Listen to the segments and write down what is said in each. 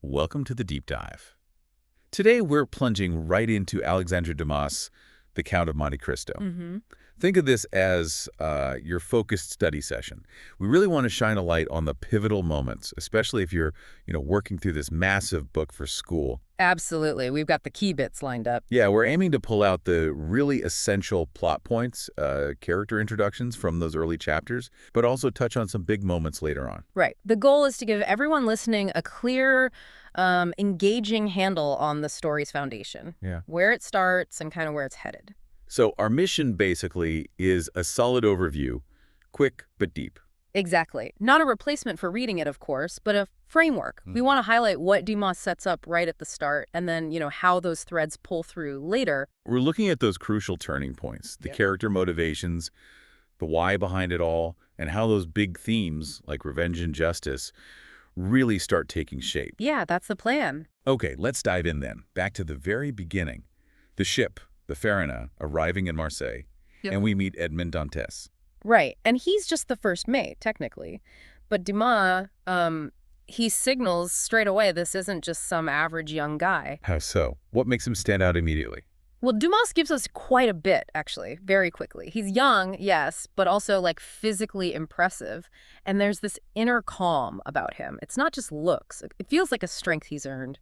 Welcome to the Deep Dive. Today we're plunging right into Alexandre Dumas' The Count of Monte Cristo. Think of this as your focused study session. We really want to shine a light on the pivotal moments, especially if you're, working through this massive book for school. Absolutely. We've got the key bits lined up. Yeah, we're aiming to pull out the really essential plot points, character introductions from those early chapters, but also touch on some big moments later on. Right. The goal is to give everyone listening a clear, engaging handle on the story's foundation. Yeah. Where it starts and kind of where it's headed. So our mission basically is a solid overview, quick but deep. Exactly. Not a replacement for reading it, of course, but a framework. We want to highlight what Dumas sets up right at the start and then, how those threads pull through later. We're looking at those crucial turning points, the character motivations, the why behind it all, and how those big themes like revenge and justice really start taking shape. Yeah, that's the plan. Okay, let's dive in then. Back to the very beginning. The ship, the Farina, arriving in Marseille, and we meet Edmond Dantès. Right. And he's just the first mate, technically. But Dumas, he signals straight away this isn't just some average young guy. How so? What makes him stand out immediately? Well, Dumas gives us quite a bit, actually, very quickly. He's young, yes, but also, physically impressive. And there's this inner calm about him. It's not just looks. It feels like a strength he's earned,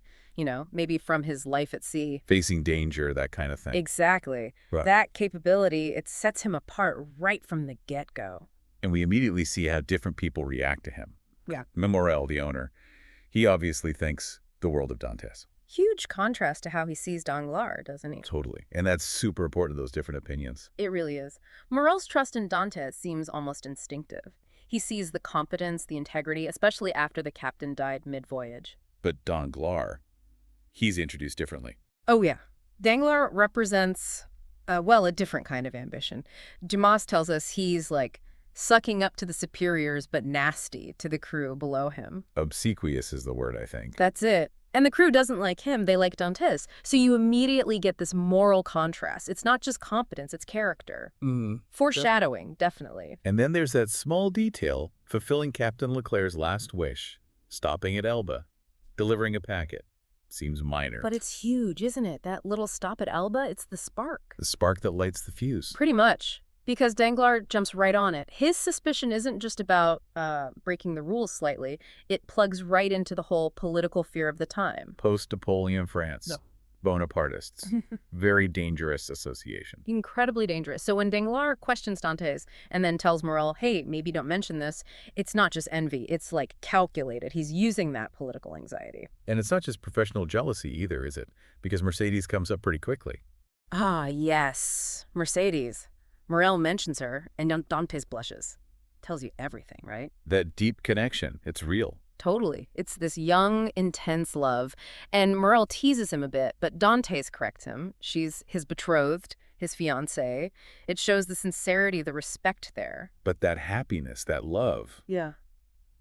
maybe from his life at sea. Facing danger, that kind of thing. Exactly. Right. That capability, it sets him apart right from the get-go. And we immediately see how different people react to him. Yeah. Memorel, the owner, he obviously thinks the world of Dantès. Huge contrast to how he sees Danglars, doesn't he? Totally. And that's super important, those different opinions. It really is. Morel's trust in Dantès seems almost instinctive. He sees the competence, the integrity, especially after the captain died mid-voyage. But Danglars, he's introduced differently. Oh, yeah. Danglars represents, a different kind of ambition. Dumas tells us he's, sucking up to the superiors but nasty to the crew below him. Obsequious is the word, I think. That's it. And the crew doesn't like him, they like Dantès. So you immediately get this moral contrast. It's not just competence, it's character. Foreshadowing, definitely. And then there's that small detail, fulfilling Captain Leclerc's last wish, stopping at Elba, delivering a packet. Seems minor. But it's huge, isn't it? That little stop at Elba, it's the spark. The spark that lights the fuse. Pretty much. Because Danglars jumps right on it. His suspicion isn't just about breaking the rules slightly. It plugs right into the whole political fear of the time. Post-Napoleon France. No. Bonapartists. Very dangerous association. Incredibly dangerous. So when Danglars questions Dantès and then tells Morel, hey, maybe don't mention this, it's not just envy. It's calculated. He's using that political anxiety. And it's not just professional jealousy either, is it? Because Mercedes comes up pretty quickly. Ah, yes. Mercedes. Morel mentions her, and Dantès blushes. Tells you everything, right? That deep connection, it's real. Totally. It's this young, intense love. And Morel teases him a bit, but Dantès corrects him. She's his betrothed, his fiancée. It shows the sincerity, the respect there. But that happiness, that love, yeah,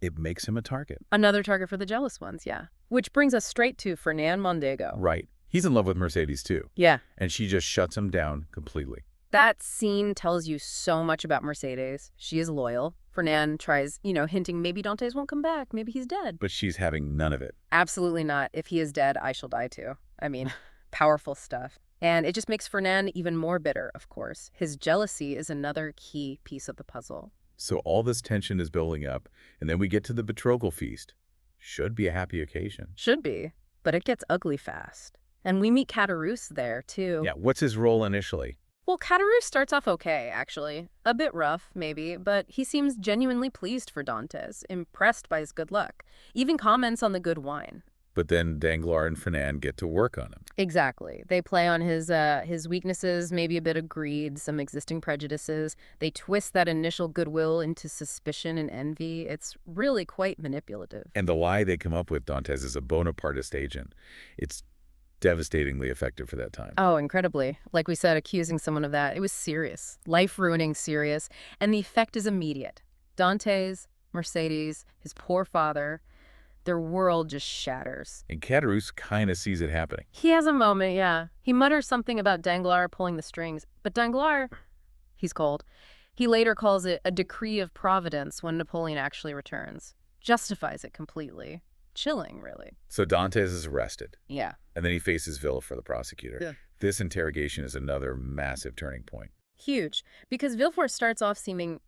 it makes him a target. Another target for the jealous ones, yeah. Which brings us straight to Fernand Mondego. Right. He's in love with Mercedes, too. Yeah. And she just shuts him down completely. That scene tells you so much about Mercedes. She is loyal. Fernand tries, hinting maybe Dantès won't come back. Maybe he's dead. But she's having none of it. Absolutely not. If he is dead, I shall die too. I mean, powerful stuff. And it just makes Fernand even more bitter, of course. His jealousy is another key piece of the puzzle. So all this tension is building up, and then we get to the betrothal feast. Should be a happy occasion. Should be, but it gets ugly fast. And we meet Caderousse there, too. Yeah, what's his role initially? Well, Caderousse starts off okay, actually. A bit rough, maybe, but he seems genuinely pleased for Dantès, impressed by his good luck. Even comments on the good wine. But then Danglars and Fernand get to work on him. Exactly. They play on his weaknesses, maybe a bit of greed, some existing prejudices. They twist that initial goodwill into suspicion and envy. It's really quite manipulative. And the lie they come up with, Dantès, is a Bonapartist agent. It's devastatingly effective for that time. Oh, incredibly. Like we said, accusing someone of that, it was serious, life-ruining serious, and the effect is immediate. Dantès, Mercedes, his poor father, their world just shatters. And Caderousse kind of sees it happening. He has a moment, yeah. He mutters something about Danglars pulling the strings, but Danglars, he's cold. He later calls it a decree of providence when Napoleon actually returns. Justifies it completely. chilling, really. So Dantès is arrested, Yeah. and then he faces Villefort, the prosecutor. Yeah. This interrogation is another massive turning point. Huge. Because Villefort starts off seeming,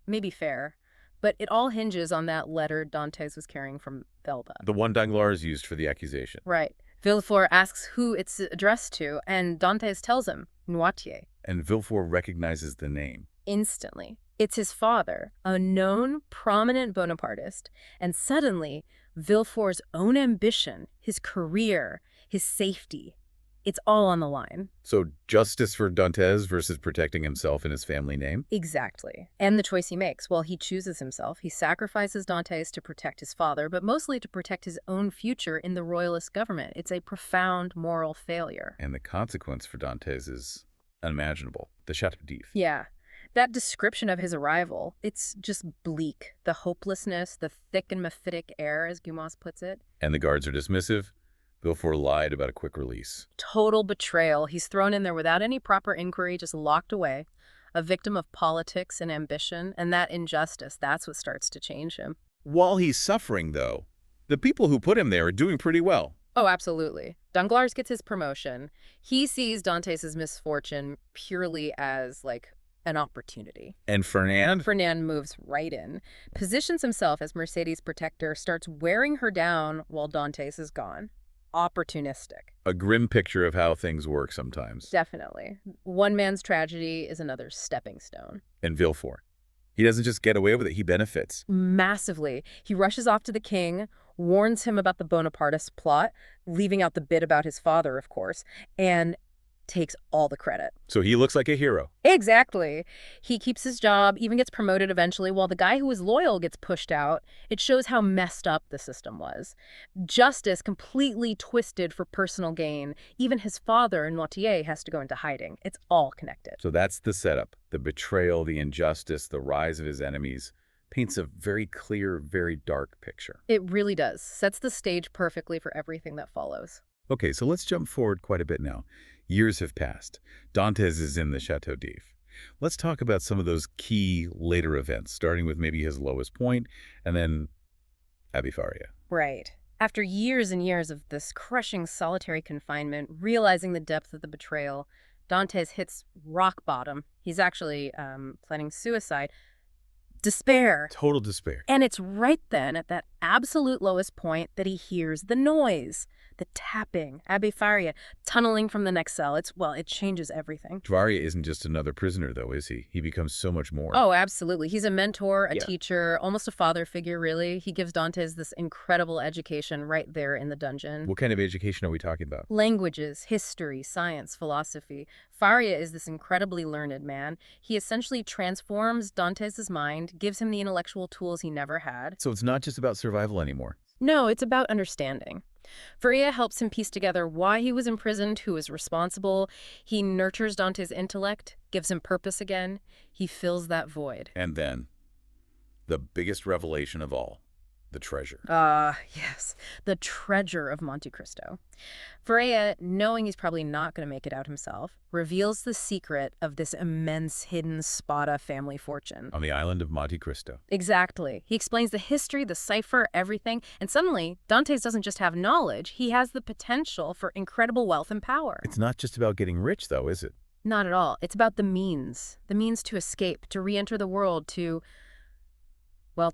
maybe fair, but it all hinges on that letter Dantès was carrying from Velda. The one Danglars used for the accusation. Right. Villefort asks who it's addressed to, and Dantès tells him, Noirtier. And Villefort recognizes the name. Instantly. It's his father, a known, prominent Bonapartist, and suddenly, Villefort's own ambition, his career, his safety, it's all on the line. So justice for Dantès versus protecting himself and his family name? Exactly. And the choice he makes, well, he chooses himself. He sacrifices Dantès to protect his father, but mostly to protect his own future in the royalist government. It's a profound moral failure. And the consequence for Dantès is unimaginable. The Château d'If. Yeah. That description of his arrival, it's just bleak. The hopelessness, the thick and mephitic air, as Dumas puts it. And the guards are dismissive. Villefort lied about a quick release. Total betrayal. He's thrown in there without any proper inquiry, just locked away. A victim of politics and ambition, and that injustice, that's what starts to change him. While he's suffering, though, the people who put him there are doing pretty well. Oh, absolutely. Danglars gets his promotion. He sees Dantès' misfortune purely as, an opportunity. And Fernand? Fernand moves right in, positions himself as Mercedes' protector, starts wearing her down while Dantès is gone. Opportunistic. A grim picture of how things work sometimes. Definitely. One man's tragedy is another's stepping stone. And Villefort. He doesn't just get away with it, he benefits. Massively. He rushes off to the king, warns him about the Bonapartist plot, leaving out the bit about his father, of course, and takes all the credit. So he looks like a hero. Exactly. He keeps his job, even gets promoted eventually, while the guy who was loyal gets pushed out. It shows how messed up the system was. Justice completely twisted for personal gain. Even his father, Noirtier, has to go into hiding. It's all connected. So that's the setup. The betrayal, the injustice, the rise of his enemies paints a very clear, very dark picture. It really does. Sets the stage perfectly for everything that follows. Okay, so let's jump forward quite a bit now. Years have passed. Dantès is in the Château d'If. Let's talk about some of those key later events, starting with maybe his lowest point, and then Abbé Faria. Right. After years and years of this crushing solitary confinement, realizing the depth of the betrayal, Dantès hits rock bottom. He's actually planning suicide. Despair. Total despair. And it's right then, at that absolute lowest point, that he hears the noise, the tapping, Abbé Faria, tunneling from the next cell. It changes everything. Faria isn't just another prisoner, though, is he? He becomes so much more. Oh, absolutely. He's a mentor, a teacher, almost a father figure, really. He gives Dantès this incredible education right there in the dungeon. What kind of education are we talking about? Languages, history, science, philosophy. Faria is this incredibly learned man. He essentially transforms Dantès' mind, gives him the intellectual tools he never had. So it's not just about survival anymore. No, it's about understanding. Faria helps him piece together why he was imprisoned, who was responsible. He nurtures Dante's intellect, gives him purpose again. He fills that void. And then, the biggest revelation of all, the treasure. Yes, the treasure of Monte Cristo. Faria, knowing he's probably not going to make it out himself, reveals the secret of this immense hidden Spada family fortune. On the island of Monte Cristo. Exactly. He explains the history, the cipher, everything, and suddenly, Dantès doesn't just have knowledge, he has the potential for incredible wealth and power. It's not just about getting rich, though, is it? Not at all. It's about the means to escape, to re-enter the world, to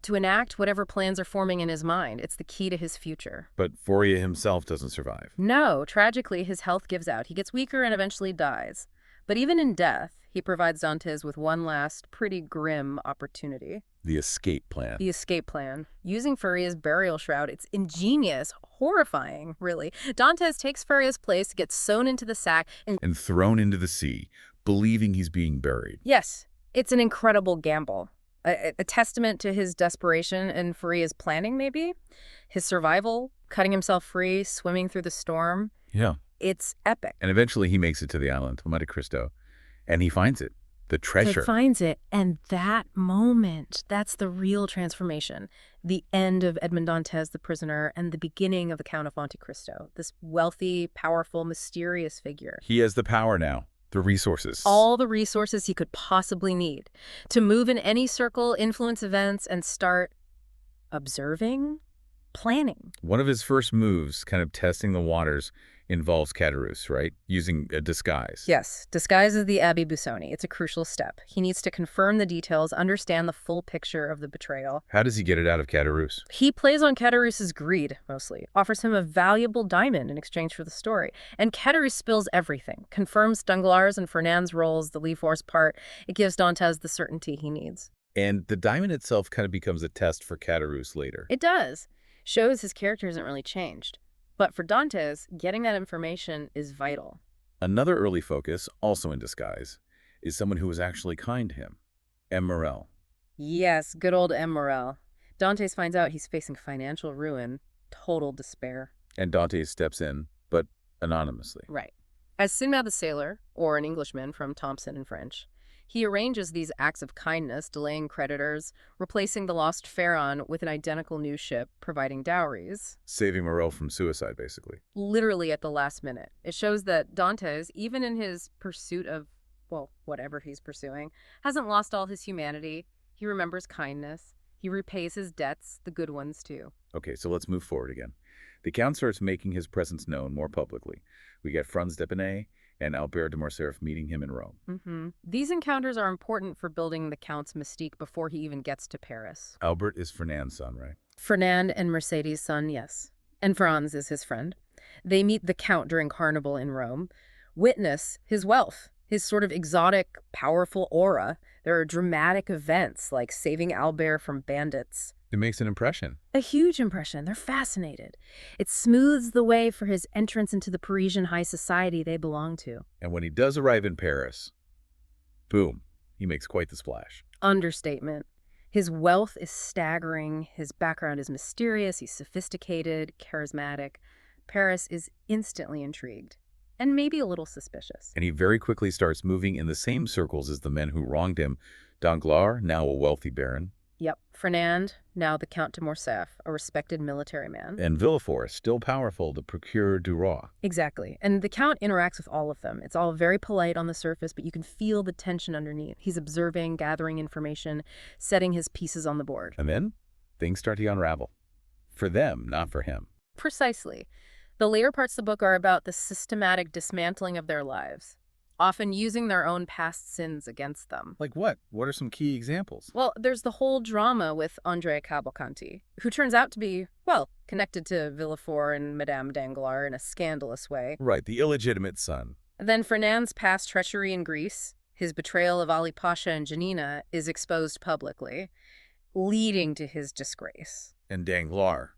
enact whatever plans are forming in his mind. It's the key to his future. But Faria himself doesn't survive. No, tragically, his health gives out. He gets weaker and eventually dies. But even in death, he provides Dantès with one last, pretty grim opportunity. The escape plan. The escape plan. Using Faria's burial shroud, it's ingenious, horrifying, really. Dantès takes Faria's place, gets sewn into the sack, and thrown into the sea, believing he's being buried. Yes, it's an incredible gamble. A testament to his desperation and Faria's planning, maybe? His survival, cutting himself free, swimming through the storm. Yeah. It's epic. And eventually he makes it to the island, Monte Cristo, and he finds it, the treasure. He finds it, and that moment, that's the real transformation. The end of Edmond Dantès, the prisoner, and the beginning of the Count of Monte Cristo. This wealthy, powerful, mysterious figure. He has the power now. The resources. All the resources he could possibly need to move in any circle, influence events, and start observing, planning. One of his first moves, kind of testing the waters, involves Caderousse, right? Using a disguise. Yes, disguise as the Abbé Busoni. It's a crucial step. He needs to confirm the details, understand the full picture of the betrayal. How does he get it out of Caderousse? He plays on Caderousse's greed, mostly, offers him a valuable diamond in exchange for the story. And Caderousse spills everything, confirms Danglars and Fernand's roles, the Lefort's part. It gives Dantès the certainty he needs. And the diamond itself kind of becomes a test for Caderousse later. It does. Shows his character hasn't really changed. But for Dantès, getting that information is vital. Another early focus, also in disguise, is someone who was actually kind to him, M. Morel. Yes, good old M. Morel. Dantès finds out he's facing financial ruin, total despair. And Dantès steps in, but anonymously. Right. As Sinbad the Sailor, or an Englishman from Thomson in French, he arranges these acts of kindness, delaying creditors, replacing the lost Pharaon with an identical new ship, providing dowries. Saving Morel from suicide, basically. Literally at the last minute. It shows that Dantès, even in his pursuit of, well, whatever he's pursuing, hasn't lost all his humanity. He remembers kindness. He repays his debts, the good ones too. Okay, so let's move forward again. The Count starts making his presence known more publicly. We get Franz d'Épinay and Albert de Morcerf meeting him in Rome. These encounters are important for building the Count's mystique before he even gets to Paris. Albert is Fernand's son, right? Fernand and Mercedes' son, yes. And Franz is his friend. They meet the Count during Carnival in Rome. Witness his wealth, his sort of exotic, powerful aura. There are dramatic events like saving Albert from bandits. It makes an impression. A huge impression. They're fascinated. It smooths the way for his entrance into the Parisian high society they belong to. And when he does arrive in Paris, boom, he makes quite the splash. Understatement. His wealth is staggering. His background is mysterious. He's sophisticated, charismatic. Paris is instantly intrigued. And maybe a little suspicious. And he very quickly starts moving in the same circles as the men who wronged him. Danglars, now a wealthy baron. Yep. Fernand, now the Count de Morcerf, a respected military man. And Villefort, still powerful, the procureur du roi. Exactly. And the Count interacts with all of them. It's all very polite on the surface, but you can feel the tension underneath. He's observing, gathering information, setting his pieces on the board. And then things start to unravel. For them, not for him. Precisely. The later parts of the book are about the systematic dismantling of their lives, often using their own past sins against them. Like what? What are some key examples? Well, there's the whole drama with Andrea Cavalcanti, who turns out to be, well, connected to Villefort and Madame Danglars in a scandalous way. Right, the illegitimate son. Then Fernand's past treachery in Greece, his betrayal of Ali Pasha and Janina, is exposed publicly, leading to his disgrace. And Danglars.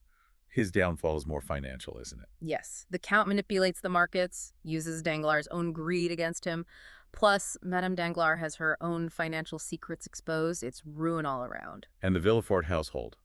His downfall is more financial, isn't it? Yes. The Count manipulates the markets, uses Danglars' own greed against him. Plus, Madame Danglars has her own financial secrets exposed. It's ruin all around. And the Villefort household.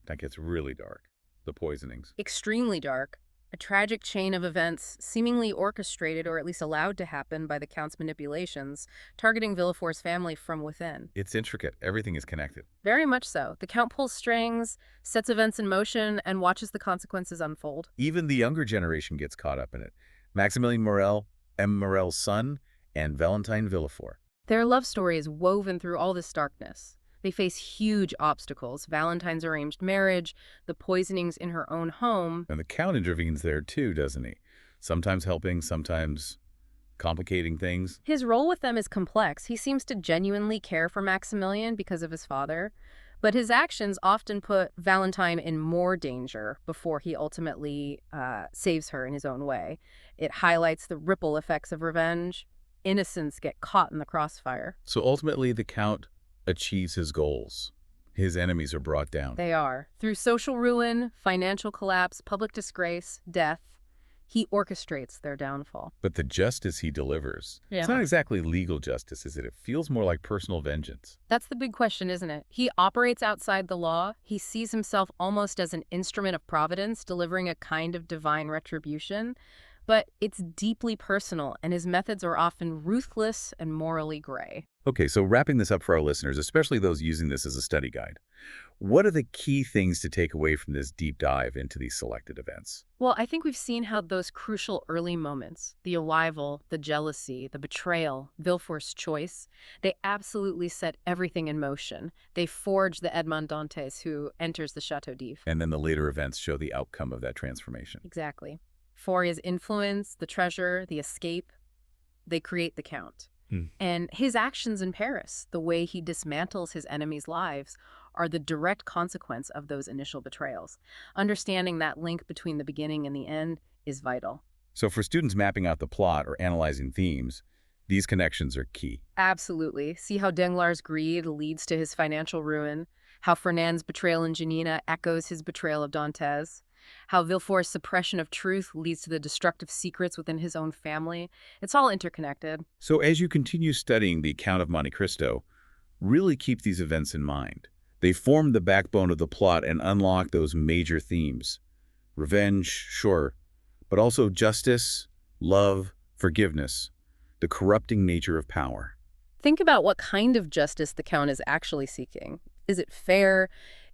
That gets really dark. The poisonings. Extremely dark. A tragic chain of events seemingly orchestrated or at least allowed to happen by the Count's manipulations, targeting Villefort's family from within. It's intricate. Everything is connected. Very much so. The Count pulls strings, sets events in motion, and watches the consequences unfold. Even the younger generation gets caught up in it. Maximilien Morel, M. Morel's son, and Valentine Villefort. Their love story is woven through all this darkness. They face huge obstacles, Valentine's arranged marriage, the poisonings in her own home. And the Count intervenes there too, doesn't he? Sometimes helping, sometimes complicating things. His role with them is complex. He seems to genuinely care for Maximilian because of his father, but his actions often put Valentine in more danger before he ultimately saves her in his own way. It highlights the ripple effects of revenge. Innocents get caught in the crossfire. So ultimately, the Count achieves his goals. His enemies are brought down. They are. Through social ruin, financial collapse, public disgrace, death, he orchestrates their downfall. But the justice he delivers, Yeah. It's not exactly legal justice, is it? It feels more like personal vengeance. That's the big question, isn't it? He operates outside the law. He sees himself almost as an instrument of providence, delivering a kind of divine retribution. But it's deeply personal, and his methods are often ruthless and morally gray. Okay, so wrapping this up for our listeners, especially those using this as a study guide, What are the key things to take away from this deep dive into these selected events? Well, I think we've seen how those crucial early moments, the arrival, the jealousy, the betrayal, Villefort's choice, they absolutely set everything in motion. They forge the Edmond Dantès who enters the Chateau d'If. And then the later events show the outcome of that transformation. Exactly. Faria's influence, the treasure, the escape, they create the Count. And his actions in Paris, the way he dismantles his enemies' lives, are the direct consequence of those initial betrayals. Understanding that link between the beginning and the end is vital. So for students mapping out the plot or analyzing themes, these connections are key. Absolutely. See how Danglars' greed leads to his financial ruin, how Fernand's betrayal in Janina echoes his betrayal of Dantès, how Villefort's suppression of truth leads to the destructive secrets within his own family. It's all interconnected. So as you continue studying the Count of Monte Cristo, really keep these events in mind. They form the backbone of the plot and unlock those major themes. Revenge, sure, but also justice, love, forgiveness, the corrupting nature of power. Think about what kind of justice the Count is actually seeking. Is it fair?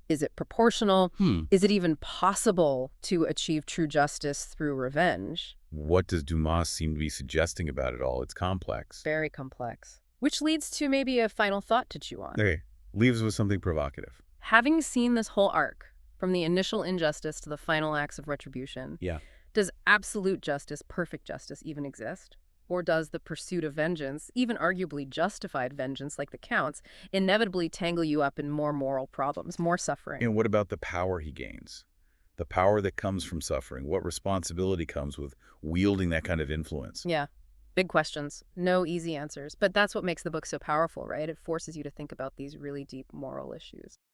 Is it proportional? Is it even possible to achieve true justice through revenge? What does Dumas seem to be suggesting about it all? It's complex. Very complex. Which leads to maybe a final thought to chew on. Okay, leaves with something provocative. Having seen this whole arc, from the initial injustice to the final acts of retribution, does absolute justice, perfect justice, even exist? Or does the pursuit of vengeance, even arguably justified vengeance like the Count's, inevitably tangle you up in more moral problems, more suffering? And what about the power he gains? The power that comes from suffering? What responsibility comes with wielding that kind of influence? Yeah, big questions. No easy answers. But that's what makes the book so powerful, right? It forces you to think about these really deep moral issues.